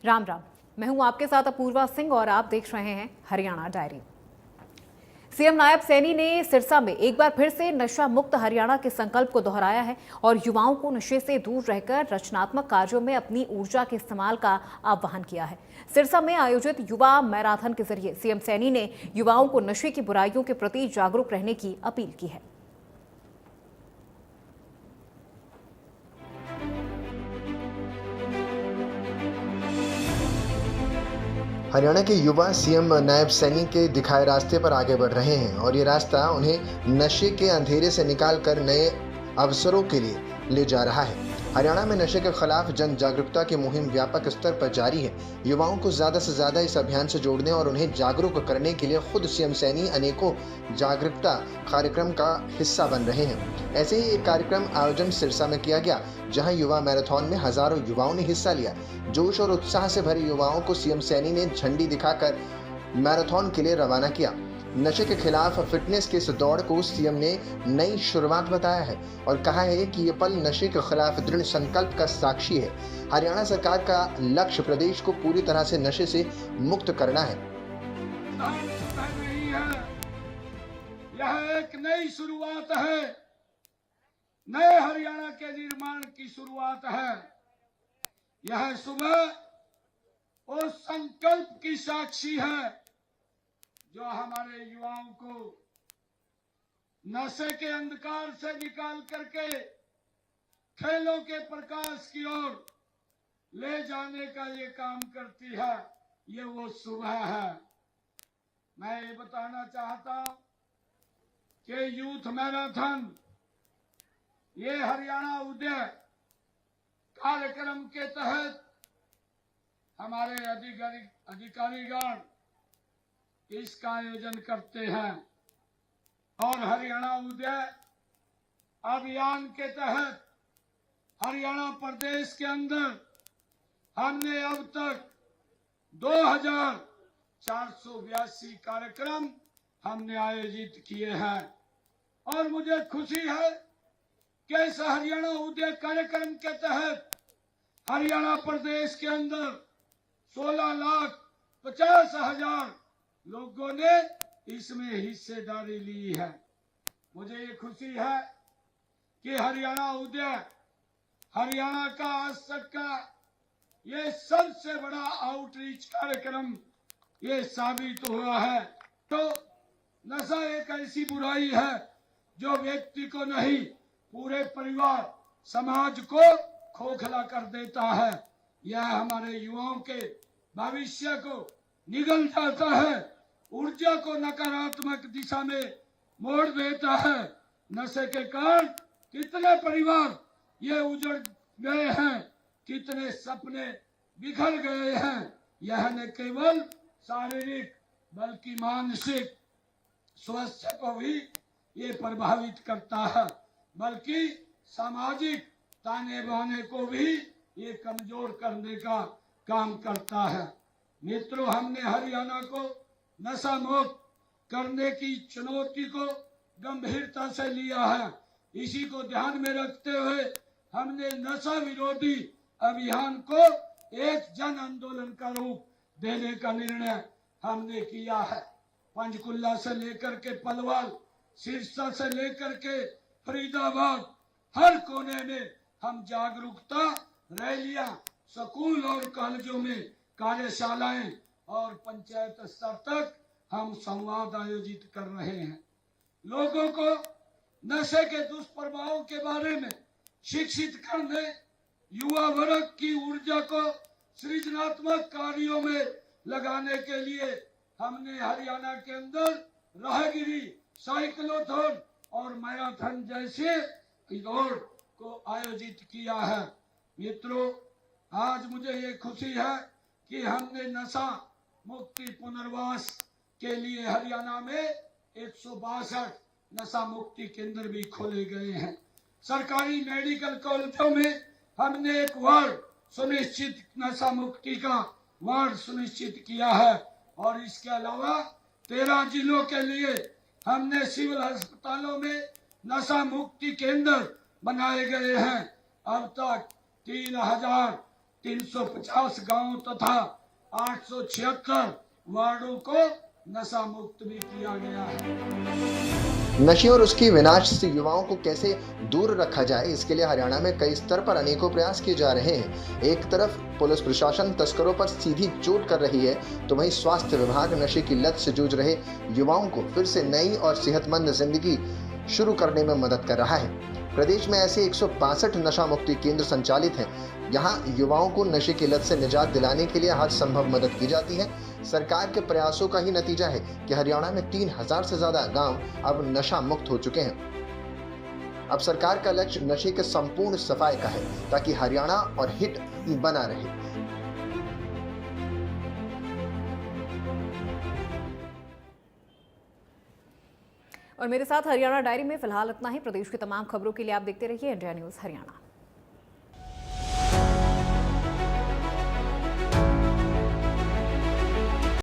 राम राम। मैं हूं आपके साथ अपूर्वा सिंह और आप देख रहे हैं हरियाणा डायरी। सीएम नायब सैनी ने सिरसा में एक बार फिर से नशा मुक्त हरियाणा के संकल्प को दोहराया है और युवाओं को नशे से दूर रहकर रचनात्मक कार्यों में अपनी ऊर्जा के इस्तेमाल का आह्वान किया है। सिरसा में आयोजित युवा मैराथन के जरिए सीएम सैनी ने युवाओं को नशे की बुराइयों के प्रति जागरूक रहने की अपील की है। हरियाणा के युवा सीएम नायब सैनी के दिखाए रास्ते पर आगे बढ़ रहे हैं और ये रास्ता उन्हें नशे के अंधेरे से निकालकर नए अवसरों के लिए ले जा रहा है। हरियाणा में नशे के खिलाफ जन जागरूकता की मुहिम व्यापक स्तर पर जारी है। युवाओं को ज्यादा से ज्यादा इस अभियान से जोड़ने और उन्हें जागरूक करने के लिए खुद सीएम सैनी अनेकों जागरूकता कार्यक्रम का हिस्सा बन रहे हैं। ऐसे ही एक कार्यक्रम आयोजन सिरसा में किया गया, जहां युवा मैराथन में हजारों युवाओं ने हिस्सा लिया। जोश और उत्साह से भरे युवाओं को सीएम सैनी ने झंडी दिखाकर मैराथन के लिए रवाना किया। नशे के खिलाफ फिटनेस के इस दौड़ को सीएम ने नई शुरुआत बताया है और कहा है कि ये पल नशे के खिलाफ दृढ़ संकल्प का साक्षी है। हरियाणा सरकार का लक्ष्य प्रदेश को पूरी तरह से नशे से मुक्त करना है। यह एक नई शुरुआत है, नए हरियाणा के निर्माण की शुरुआत है। यह सुबह उस संकल्प की साक्षी है जो हमारे युवाओं को नशे के अंधकार से निकाल करके खेलों के प्रकाश की ओर ले जाने का ये काम करती है। ये वो सुबह है। मैं ये बताना चाहता हूं कि यूथ मैराथन ये हरियाणा उदय कार्यक्रम के तहत हमारे अधिकारीगण इसका आयोजन करते हैं और हरियाणा उदय अभियान के तहत हरियाणा प्रदेश के अंदर हमने अब तक 2482 कार्यक्रम हमने आयोजित किए हैं और मुझे खुशी है कि इस हरियाणा उदय कार्यक्रम के तहत हरियाणा प्रदेश के अंदर 16,50,000 लोगों ने इसमें हिस्सेदारी ली है। मुझे ये खुशी है कि हरियाणा उदय हरियाणा का आज तक का ये सबसे बड़ा आउटरीच कार्यक्रम ये साबित हुआ है। तो नशा एक ऐसी बुराई है जो व्यक्ति को नहीं, पूरे परिवार समाज को खोखला कर देता है। यह हमारे युवाओं के भविष्य को निगल जाता है, ऊर्जा को नकारात्मक दिशा में मोड़ देता है। नशे के कारण कितने परिवार ये उजड़ गए हैं, कितने सपने बिखर गए हैं। यह न केवल शारीरिक बल्कि मानसिक स्वास्थ्य को भी ये प्रभावित करता है, बल्कि सामाजिक ताने बाने को भी ये कमजोर करने का काम करता है। मित्रों, हमने हरियाणा को नशा मुक्त करने की चुनौती को गंभीरता से लिया है। इसी को ध्यान में रखते हुए हमने नशा विरोधी अभियान को एक जन आंदोलन का रूप देने का निर्णय हमने किया है। पंचकुला से लेकर के पलवल, सिरसा से लेकर के फरीदाबाद, हर कोने में हम जागरूकता रैलियां, स्कूल और कॉलेजों में कार्यशालाएं और पंचायत स्तर तक हम संवाद आयोजित कर रहे हैं। लोगों को नशे के दुष्प्रभावों के बारे में शिक्षित करने, युवा वर्ग की ऊर्जा को सृजनात्मक कार्यों में लगाने के लिए हमने हरियाणा के अंदर राहगिरी, साइक्लोथॉन और मैराथन जैसे दौड़ को आयोजित किया है। मित्रों, आज मुझे ये खुशी है कि हमने नशा मुक्ति पुनर्वास के लिए हरियाणा में 162 नशा मुक्ति केंद्र भी खोले गए हैं। सरकारी मेडिकल कॉलेजों में हमने एक वार्ड सुनिश्चित नशा मुक्ति का वार्ड सुनिश्चित किया है और इसके अलावा 13 जिलों के लिए हमने सिविल अस्पतालों में नशा मुक्ति केंद्र बनाए गए हैं। अब तक 350 गांव तथा 876 वार्डों को नशा मुक्त भी किया गया है। नशे और उसकी विनाश से युवाओं को कैसे दूर रखा जाए, इसके लिए हरियाणा में कई स्तर पर अनेकों प्रयास किए जा रहे हैं। एक तरफ पुलिस प्रशासन तस्करों पर सीधी चोट कर रही है, तो वहीं स्वास्थ्य विभाग नशे की लत से जूझ रहे युवाओं को फिर से नई और सेहतमंद जिंदगी शुरू करने में मदद कर रहा है। प्रदेश में ऐसे 162 नशा मुक्ति केंद्र संचालित हैं। यहाँ युवाओं को नशे की लत से निजात दिलाने के लिए हर संभव मदद की जाती है। सरकार के प्रयासों का ही नतीजा है कि हरियाणा में 3000 से ज्यादा गांव अब नशा मुक्त हो चुके हैं। अब सरकार का लक्ष्य नशे के संपूर्ण सफाई का है, ताकि हरियाणा और हिट बना रहे। और मेरे साथ हरियाणा डायरी में फिलहाल इतना ही। प्रदेश की तमाम खबरों के लिए आप देखते रहिए इंडिया न्यूज़ हरियाणा।